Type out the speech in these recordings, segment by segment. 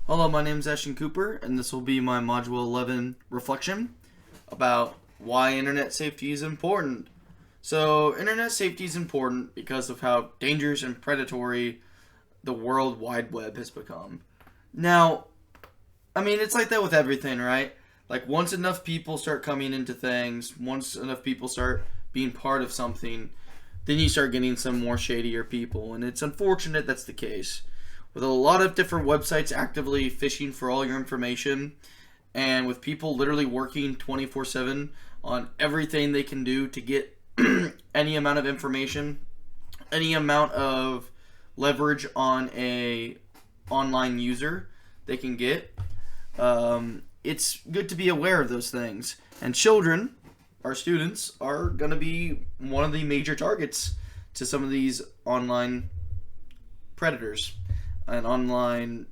Hello, my name is Ashton Cooper, and this will be my Module 11 reflection about why internet safety is important. So, internet safety is important because of how dangerous and predatory the World Wide Web has become. Now, it's like that with everything, right? Like, once enough people start coming into things, once enough people start being part of something, then you start getting some more shadier people, and it's unfortunate that's the case. With a lot of different websites actively fishing for all your information, and with people literally working 24/7 on everything they can do to get any amount of information, any amount of leverage on a online user they can get, it's good to be aware of those things. And children, our students, are going to be one of the major targets to some of these online predators and online,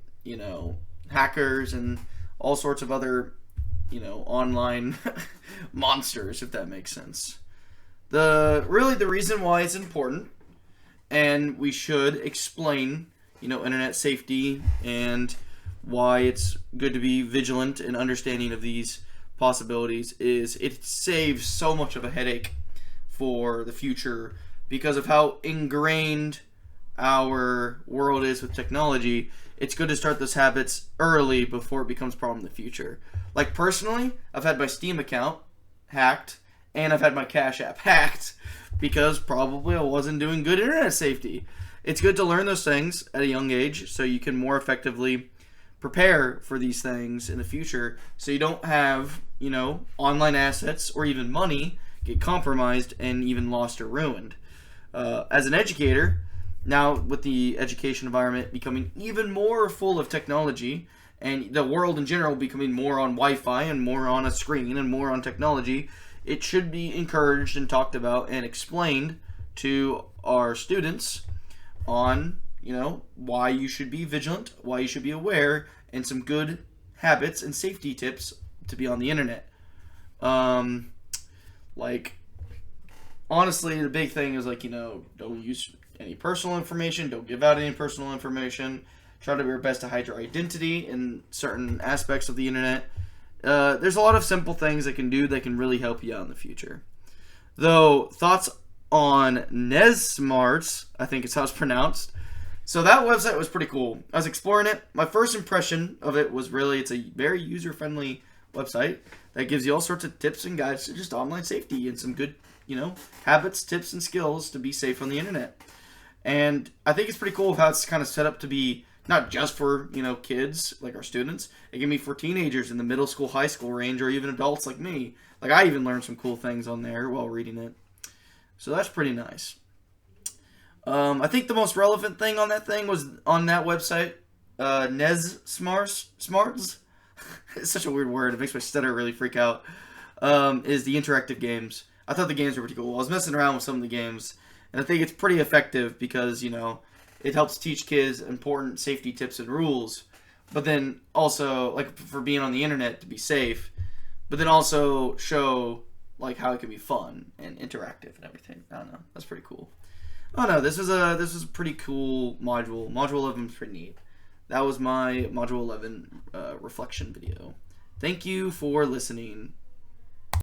hackers and all sorts of other, online monsters, if that makes sense. The reason why it's important, and we should explain, internet safety and why it's good to be vigilant and understanding of these possibilities, is it saves so much of a headache for the future because of how ingrained our world is with technology. It's good to start those habits early before it becomes a problem in the future. Like, personally, I've had my Steam account hacked and I've had my Cash App hacked because probably I wasn't doing good internet safety. It's good to learn those things at a young age so you can more effectively prepare for these things in the future, so you don't have, online assets or even money get compromised and even lost or ruined. As an educator, now with the education environment becoming even more full of technology and the world in general becoming more on Wi-Fi and more on a screen and more on technology, it should be encouraged and talked about and explained to our students on, why you should be vigilant, why you should be aware, and some good habits and safety tips to be on the internet. Honestly, the big thing is don't use any personal information, don't give out any personal information, try to do your best to hide your identity in certain aspects of the internet. There's a lot of simple things that can do that can really help you out in the future. Though, thoughts on NezSmarts, I think is how it's pronounced. So that website was pretty cool. I was exploring it. My first impression of it was it's a very user-friendly website that gives you all sorts of tips and guides to just online safety and some good, habits, tips, and skills to be safe on the internet. And I think it's pretty cool how it's kind of set up to be not just for, kids like our students. It can be for teenagers in the middle school, high school range, or even adults like me. Like, I even learned some cool things on there while reading it. So that's pretty nice. I think the most relevant thing on that website, NezSmarts, it's such a weird word, it makes my stutter really freak out, is the interactive games. I thought the games were pretty cool. I was messing around with some of the games, and I think it's pretty effective because, it helps teach kids important safety tips and rules, but then also, for being on the internet to be safe, but then also show, how it can be fun and interactive and everything. I don't know. That's pretty cool. Oh no, this was a pretty cool module. Module 11 was pretty neat. That was my Module 11 reflection video. Thank you for listening.